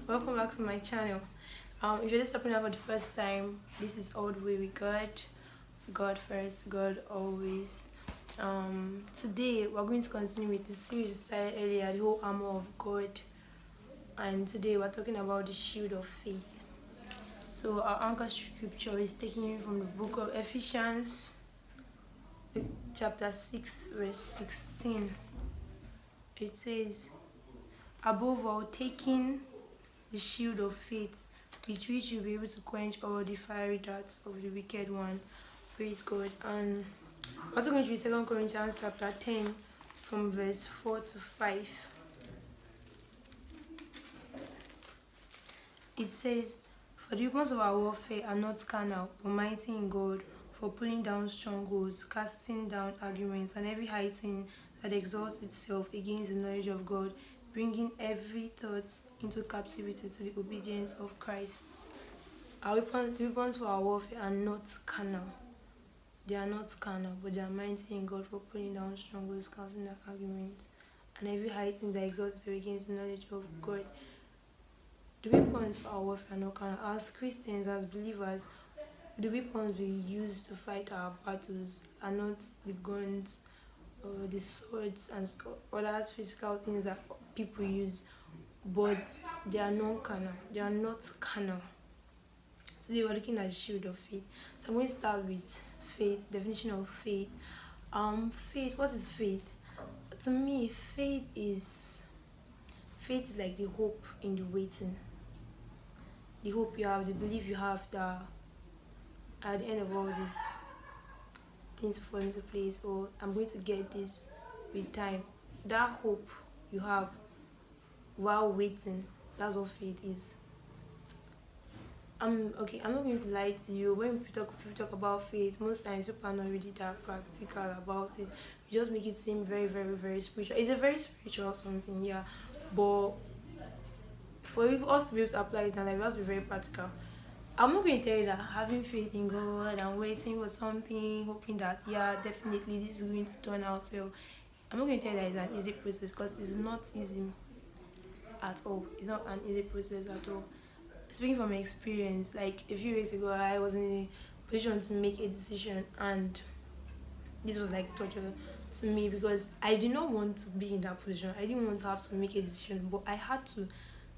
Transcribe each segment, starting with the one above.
welcome back to my channel. If you're just stopping out for the first time, this is All the Way with God. God first, God always. Today we're going to continue with the series we started earlier, the whole armor of God. And today we're talking about the shield of faith. So our anchor scripture is taken from the book of Ephesians, chapter 6, verse 16. It says, above all, taking the shield of faith, with which you'll be able to quench all the fiery darts of the wicked one. Praise God. And also going to read 2 Corinthians chapter 10 from verse 4 to 5. It says, for the weapons of our warfare are not carnal, but mighty in God, for pulling down strongholds, casting down arguments, and every high thing that exalts itself against the knowledge of God, bringing every thought into captivity to the obedience of Christ. The weapons for our warfare are not carnal. They are not carnal, but they are mighty in God, for pulling down strongholds, casting down arguments, and every high thing that exalts itself against the knowledge of God. The weapons for our warfare are not carnal. As Christians, as believers, the weapons we use to fight our battles are not the guns or the swords and other physical things that people use, but they are non-carnal. They are not carnal. Today we're looking at the shield of faith. So I'm going to start with faith. Definition of faith. Faith. What is faith? To me, faith is like the hope in the waiting. The hope you have, the belief you have that at the end of all this, things fall into place, or I'm going to get this with time. That hope you have while waiting, that's what faith is. I'm not going to lie to you. When people talk about faith, most times people are not really that practical about it. You just make it seem very, very, very spiritual. It's a very spiritual something, yeah, but for us to be able to apply it in life, we have to be very practical. I'm not going to tell you that having faith in God and waiting for something, hoping that, yeah, definitely this is going to turn out well. I'm not going to tell you that it's an easy process, because it's not easy at all. It's not an easy process at all. Speaking from experience, like a few weeks ago, I was in a position to make a decision, and this was like torture to me, because I did not want to be in that position. I didn't want to have to make a decision, but I had to.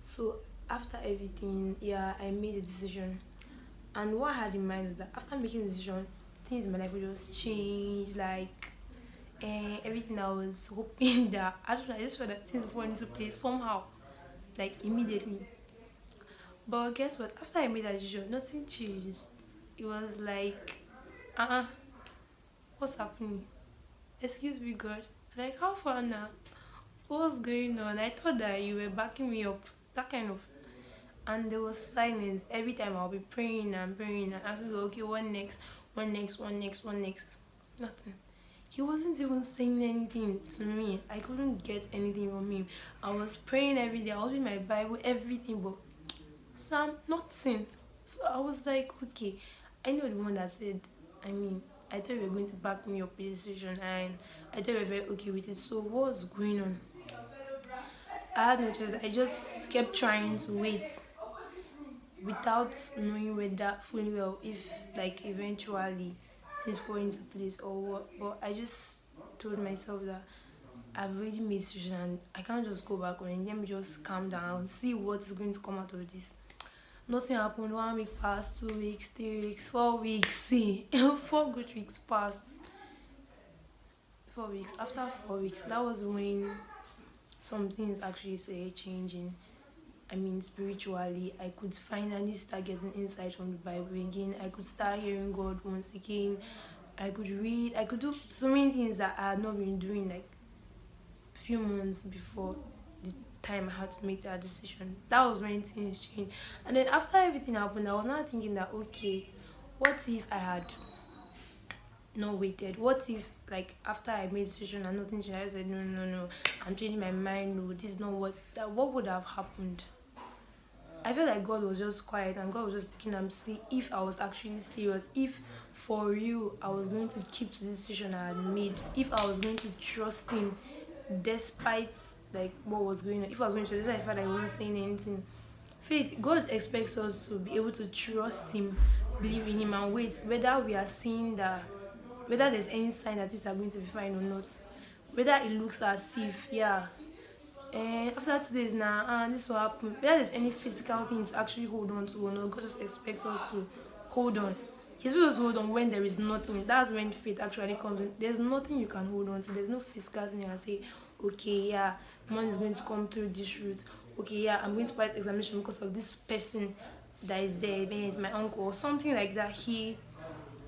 So after everything, yeah, I made a decision. And what I had in mind was that after making the decision, things in my life would just change. Like, everything I was hoping that, I don't know, I just felt that things would fall into place somehow, like immediately. But guess what? After I made that decision, nothing changed. It was like, what's happening? Excuse me, God. Like, how far now? What's going on? I thought that you were backing me up. That kind of. And there was silence every time. I'll be praying and asking, okay, what next? Nothing. He wasn't even saying anything to me. I couldn't get anything from him. I was praying every day. I was reading my Bible, everything, but nothing. So I was like, okay, I know the one that said, I thought you were going to back me up with this decision, and I thought you were very okay with it. So what's going on? I had no choice. I just kept trying to wait without knowing whether fully well if like eventually things fall into place or what. But I just told myself that I've already made a decision and I can't just go back on it. Let me just calm down, see what is going to come out of this. Nothing happened. 1 week passed, 2 weeks, 3 weeks, 4 weeks. See, 4 good weeks passed. 4 weeks. After 4 weeks, that was when some things actually started changing. Spiritually, I could finally start getting insight from the Bible again. I could start hearing God once again. I could read. I could do so many things that I had not been doing like a few months before the time I had to make that decision. That was when things changed. And then after everything happened, I was now thinking that, okay, what if I had not waited? What if, like, after I made a decision and nothing changed, I said, no, I'm changing my mind, no, this is not what would have happened? I felt like God was just quiet, and God was just looking at me to see if I was actually serious, if for real I was going to keep to the decision I had made, if I was going to trust him despite like what was going on, if I was going to trust him. I felt like I wasn't saying anything. Faith, God expects us to be able to trust Him, believe in Him, and wait whether we are seeing that, whether there's any sign that things are going to be fine or not. Whether it looks as if, yeah, after 2 days now, this will happen. Whether there's any physical thing to actually hold on to or not, God just expects us to hold on. He expects us to hold on when there is nothing. That's when faith actually comes in. There's nothing you can hold on to. There's no physical thing you can say, okay, yeah, money is going to come through this route. Okay, yeah, I'm going to pass examination because of this person that is there. Maybe it's my uncle or something like that. He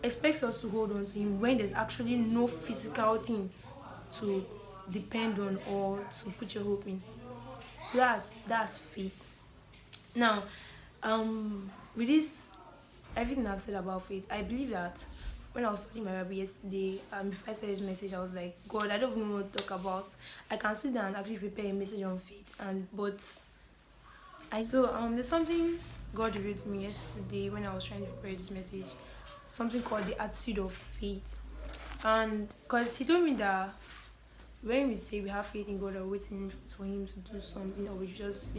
expects us to hold on to him when there's actually no physical thing to depend on or to put your hope in. So that's faith. Now, with this everything I've said about faith, I believe that when I was studying my Bible yesterday, before I said this message, I was like, God, I don't even know what to talk about. I can sit down and actually prepare a message on faith, there's something God revealed to me yesterday when I was trying to prepare this message, something called the attitude of faith. And because He told me that when we say we have faith in God or waiting for Him to do something, or we just,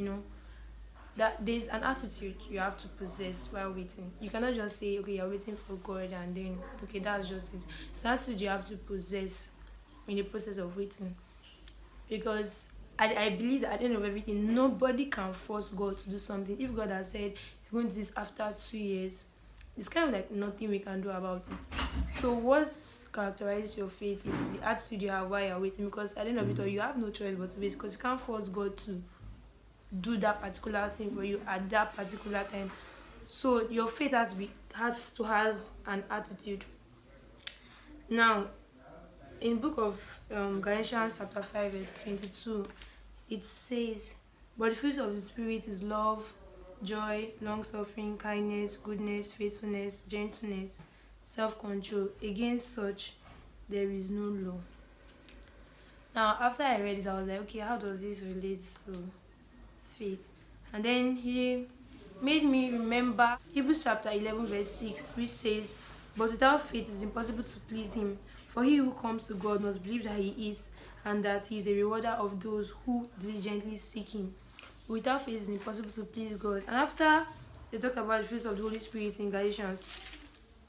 that there's an attitude you have to possess while waiting. You cannot just say, okay, you're waiting for God and then, okay, that's just it. It's an attitude you have to possess in the process of waiting. Because I believe that at the end of everything, nobody can force God to do something. If God has said He's going to do this after 2 years, it's kind of like nothing we can do about it. So what characterizes your faith is the attitude you have while you're waiting, because at the end of it all, you have no choice but to wait, because you can't force God to do that particular thing for you at that particular time. So your faith has to have an attitude. Now, in book of Galatians chapter 5 verse 22, it says, but the fruit of the Spirit is love, joy, long-suffering, kindness, goodness, faithfulness, gentleness, self-control. Against such there is no law. Now, after I read this, I was like, okay, how does this relate to faith? And then He made me remember Hebrews chapter 11 verse 6, which says, but without faith it is impossible to please Him. For he who comes to God must believe that He is, and that He is a rewarder of those who diligently seek Him. Without faith it is impossible to please God. And after they talk about the fruits of the Holy Spirit in Galatians,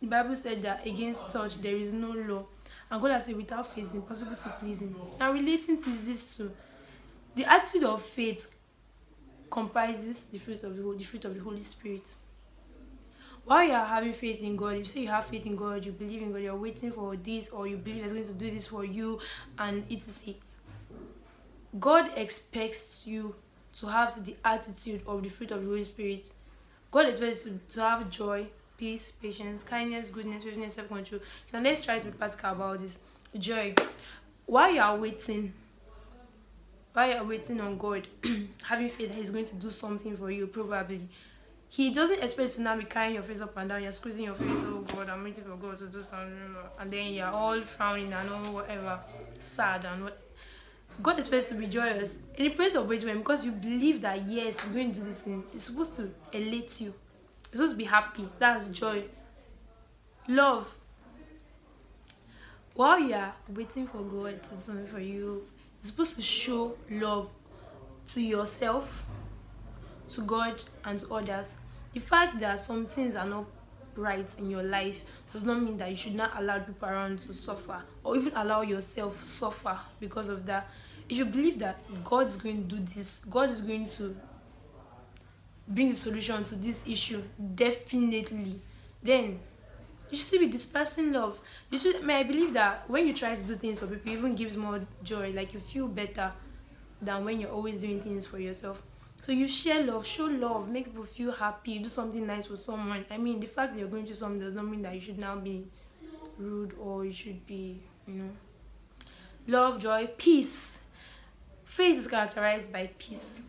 the Bible said that against such there is no law. And God has said without faith it is impossible to please Him. Now, relating to this too, the attitude of faith comprises the fruit of the Holy Spirit. While you are having faith in God, you say you have faith in God, you believe in God, you're waiting for this, or you believe He's going to do this for you, and etc. God expects you to have the attitude of the fruit of the Holy Spirit. God expects you to have joy, peace, patience, kindness, goodness, faithfulness, self-control. Now let's try to be practical about this. Joy. While you are waiting on God, having faith that He's going to do something for you, probably, He doesn't expect you to now be carrying your face up and down, you're squeezing your face, oh God, I'm waiting for God to do something, and then you're all frowning and all whatever, sad and what. God expects you to be joyous in the place of waiting, because you believe that yes, He's going to do this thing. It's supposed to elate you. It's supposed to be happy. That's joy. Love. While you are waiting for God to do something for you, it's supposed to show love to yourself, to God, and to others. The fact that some things are not right in your life does not mean that you should not allow people around to suffer, or even allow yourself suffer because of that. If you believe that God is going to do this, God is going to bring the solution to this issue, definitely, then you should still be dispersing love. I believe that when you try to do things for people, it even gives more joy. Like, you feel better than when you're always doing things for yourself. So you share love, show love, make people feel happy, do something nice for someone. I mean, the fact that you're going through something does not mean that you should now be rude, or you should be, Love, joy, peace. Faith is characterized by peace.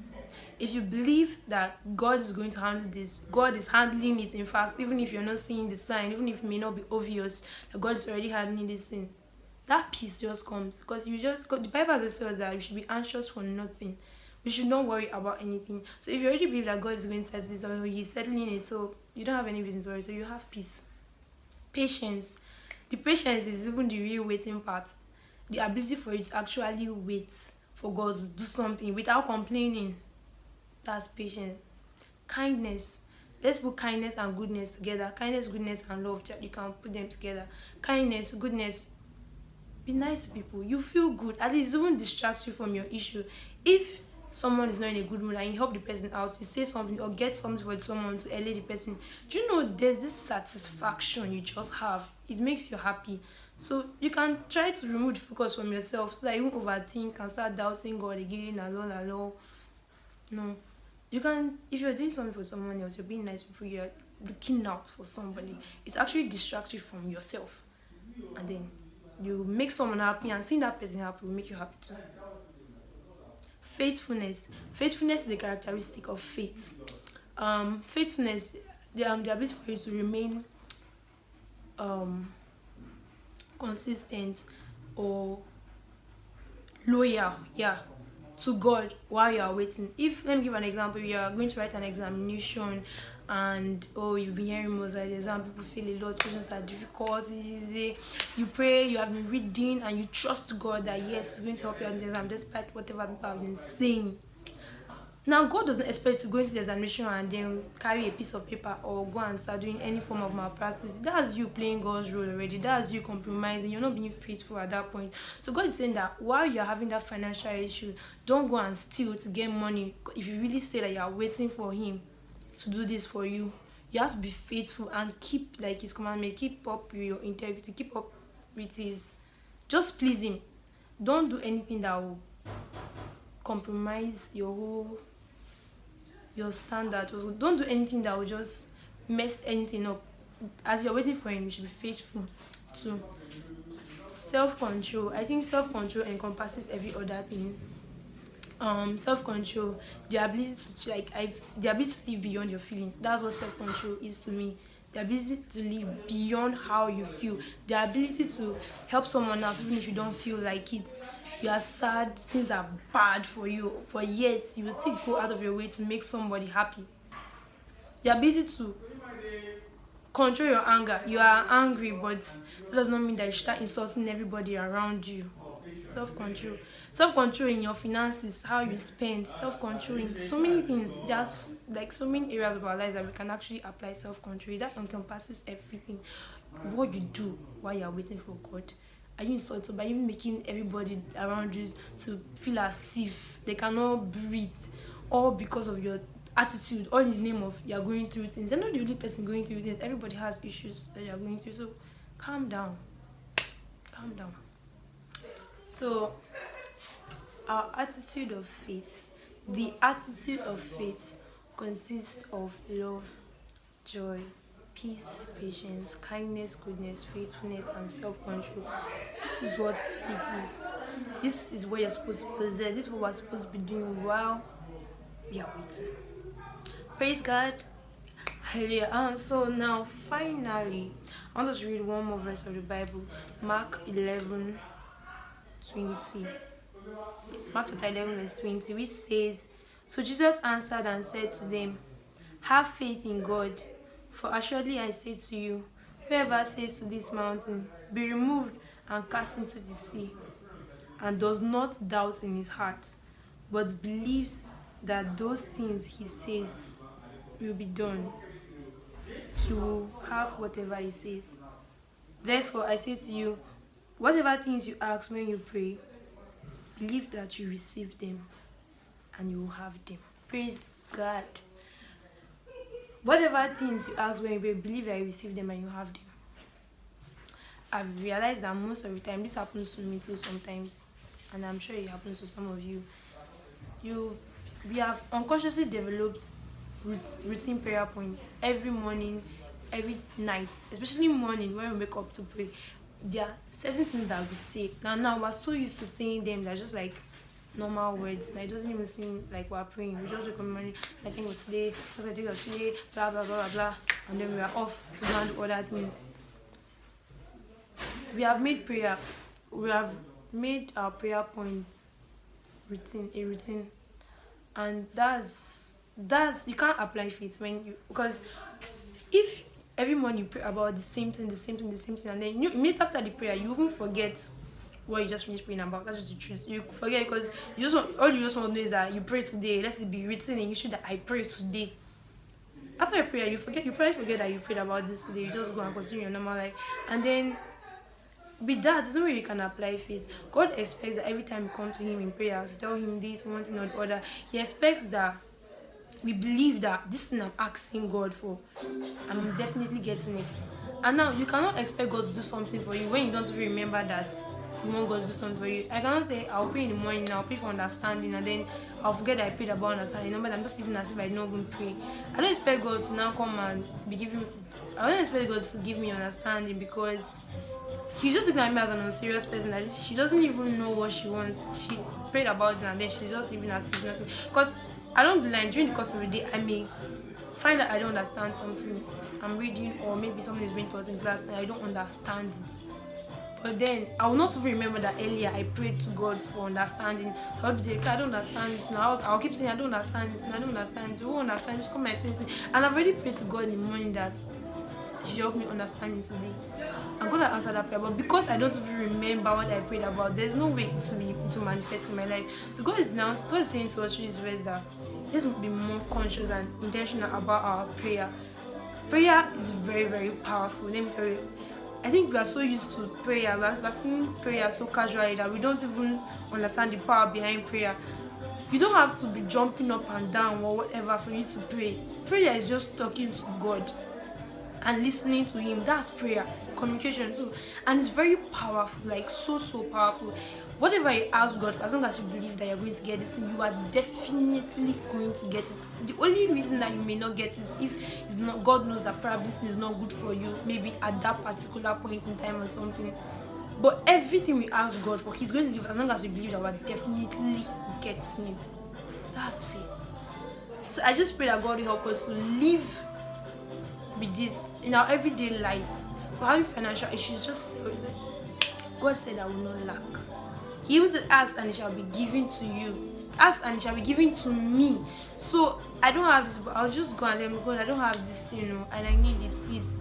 If you believe that God is going to handle this, God is handling it, in fact, even if you're not seeing the sign, even if it may not be obvious that God is already handling this thing, that peace just comes. Because the Bible says that you should be anxious for nothing. You should not worry about anything. So if you already believe that God is going to settle this, or He's settling it, so you don't have any reason to worry, so you have peace. Patience. The patience is even the real waiting part. The ability for you to actually wait for God to do something without complaining. That's patience. Kindness. Let's put kindness and goodness together. Kindness, goodness, and love. You can put them together. Kindness, goodness. Be nice to people. You feel good. At least it won't distract you from your issue. If someone is not in a good mood and you help the person out, you say something or get something for someone to elevate the person, do you know there's this satisfaction you just have? It makes you happy. So you can try to remove the focus from yourself so that you won't overthink and start doubting God again and all. No. You can, if you're doing something for someone else, you're being nice to people, you're looking out for somebody, it actually distracts you from yourself. And then you make someone happy, and seeing that person happy will make you happy too. Faithfulness. Faithfulness is the characteristic of faith. Faithfulness, the ability for you to remain consistent or loyal, to God while you are waiting. Let me give an example. You are going to write an examination and you've been hearing most of the exam, people feel a lot, questions are difficult, you pray, you have been reading, and you trust God that yes, it's going to help you on the exam despite whatever people have been saying. Now, God doesn't expect you to go into the examination and then carry a piece of paper or go and start doing any form of malpractice. That's you playing God's role already. That's you compromising. You're not being faithful at that point. So God is saying that while you're having that financial issue, don't go and steal to get money. If you really say that you're waiting for Him to do this for you, you have to be faithful and keep like His commandment. Keep up with your integrity. Keep up with His. Just please Him. Don't do anything that will compromise your standard. Also, don't do anything that will just mess anything up. As you're waiting for Him, you should be faithful too. Self-control. I think self-control encompasses every other thing. Self-control, the ability to live beyond your feeling. That's what self-control is to me. The ability to live beyond how you feel. The ability to help someone out even if you don't feel like it. You are sad, things are bad for you, but yet you will still go out of your way to make somebody happy. The ability to control your anger. You are angry, but that does not mean that you should start insulting everybody around you. Self-control. Self-control in your finances, how you spend. Self-control in so many things, just like so many areas of our lives that we can actually apply self-control. That encompasses everything. What you do while you are waiting for God. Are you insulted? By you making everybody around you to feel as if they cannot breathe, all because of your attitude, all in the name of you are going through things. You're not the only person going through this. Everybody has issues that you are going through. So calm down. So our attitude of faith. The attitude of faith consists of love, joy, peace, patience, kindness, goodness, faithfulness, and self-control. This is what faith is. This is what you're supposed to possess. This is what we're supposed to be doing while we are waiting. Praise God. Hallelujah. So now, finally, I want us to read one more verse of the Bible. Mark 11:20. Mark chapter 11 verse 20, which says, "So Jesus answered and said to them, have faith in God. For assuredly I say to you, whoever says to this mountain, be removed and cast into the sea, and does not doubt in his heart, but believes that those things he says will be done, he will have whatever he says. Therefore I say to you, whatever things you ask when you pray, believe that you receive them, and you will have them." Praise God. Whatever things you ask when you pray, believe that you receive them and you have them. I've realized that most of the time, this happens to me too sometimes, and I'm sure it happens to some of you. We have unconsciously developed routine prayer points every morning, every night, especially morning when we wake up to pray. There are certain things that we say. Now we're so used to saying them, they're just like normal words. Now it doesn't even seem like we're praying. We just wake up in the morning, I think of today, because I think of today, blah blah blah blah blah, and then we are off to do other things. We have made our prayer points a routine, and that's you can't apply faith because if every morning you pray about the same thing, and then minutes after the prayer you even forget what you just finished praying about. That's just the truth. You forget because all you just want to know is that you pray today. Let it be written in issue that I pray today. After a prayer, you probably forget that you prayed about this today. You just go and continue your normal life. And then with that, there's no way you can apply faith. God expects that every time you come to him in prayer to tell him this, one thing or the other, he expects that we believe that this thing I'm asking God for, I'm definitely getting it. And now you cannot expect God to do something for you when you don't even remember that you want God to do something for you. I cannot say I'll pray in the morning, I'll pray for understanding, and then I'll forget that I prayed about understanding. No, but I'm just living as if I don't even pray. I don't expect God to now come and be giving. I don't expect God to give me understanding, because he's just looking at me as an unserious person that she doesn't even know what she wants. She prayed about it and then she's just living as if nothing. Because along the line, during the course of the day, I may find that I don't understand something I'm reading, or maybe something is being taught in class and I don't understand it. But then I will not even remember that earlier I prayed to God for understanding. So I'll be like, I don't understand this now. I'll keep saying I don't understand this and I don't understand this. Who understand? Just come and explain it. And I've already prayed to God in the morning that she should help me understand it today. I'm gonna answer that prayer, but because I don't even remember what I prayed about, there's no way to manifest in my life. So God is saying to us through this verse that let's be more conscious and intentional about our prayer. Prayer is very, very powerful. Let me tell you. I think we are so used to prayer. We're seeing prayer so casually that we don't even understand the power behind prayer. You don't have to be jumping up and down or whatever for you to pray. Prayer is just talking to God and listening to him. That's prayer, communication too, and it's very powerful, like so powerful. Whatever you ask God for, as long as you believe that you're going to get this thing, you are definitely going to get it. The only reason that you may not get it is if it's not, God knows that probably this thing is not good for you, maybe at that particular point in time or something. But everything we ask God for, he's going to give, as long as we believe that we're definitely getting it. That's faith. So I just pray that God will help us to live with this in our everyday life. For having financial issues, just God said I will not lack. He even said, ask and it shall be given to you. Ask and it shall be given to me. So I don't have this, but I'll just go and tell him, God, I don't have this, and I need this, please.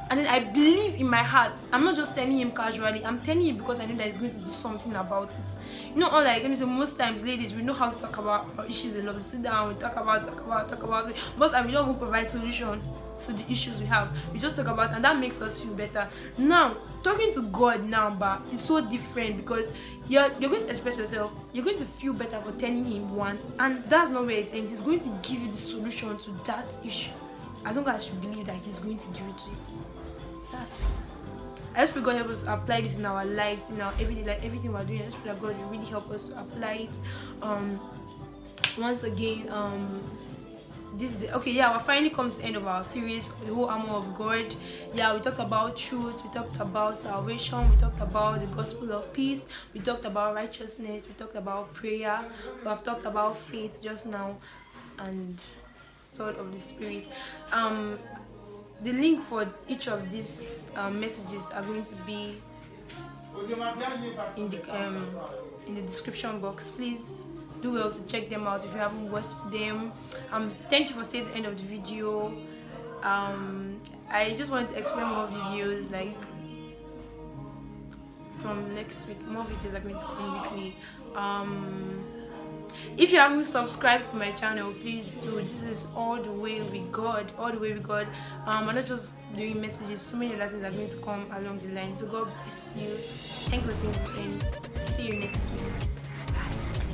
And then I believe in my heart. I'm not just telling him casually. I'm telling him because I know that he's going to do something about it. Unlike, let me say, most times, ladies, we know how to talk about our issues a lot. We sit down, we talk about it. Most times, we don't even provide solution to the issues we have. We just talk about it, and that makes us feel better. Now, talking to God now, but it's so different, because you're going to express yourself. You're going to feel better for telling him one, and that's not where it ends. He's going to give you the solution to that issue, as long as you believe that he's going to give it to you. That's faith. I just pray God help us to apply this in our lives, in our everyday life, everything we're doing. I just pray that God will really help us to apply it. Once again, we're finally come to the end of our series, the whole armor of God. Yeah, we talked about truth, we talked about salvation, we talked about the gospel of peace, we talked about righteousness, we talked about prayer, we have talked about faith just now, and sword of the spirit. The link for each of these messages are going to be in the description box. Please do well to check them out if you haven't watched them. Thank you for staying to the end of the video. I just want to explain more videos, like from next week. More videos are going to come weekly. If you haven't subscribed to my channel, please do. This is All the Way with God. I'm not just doing messages, so many other things are going to come along the line. So God bless you. Thank you for seeing me, and see you next week.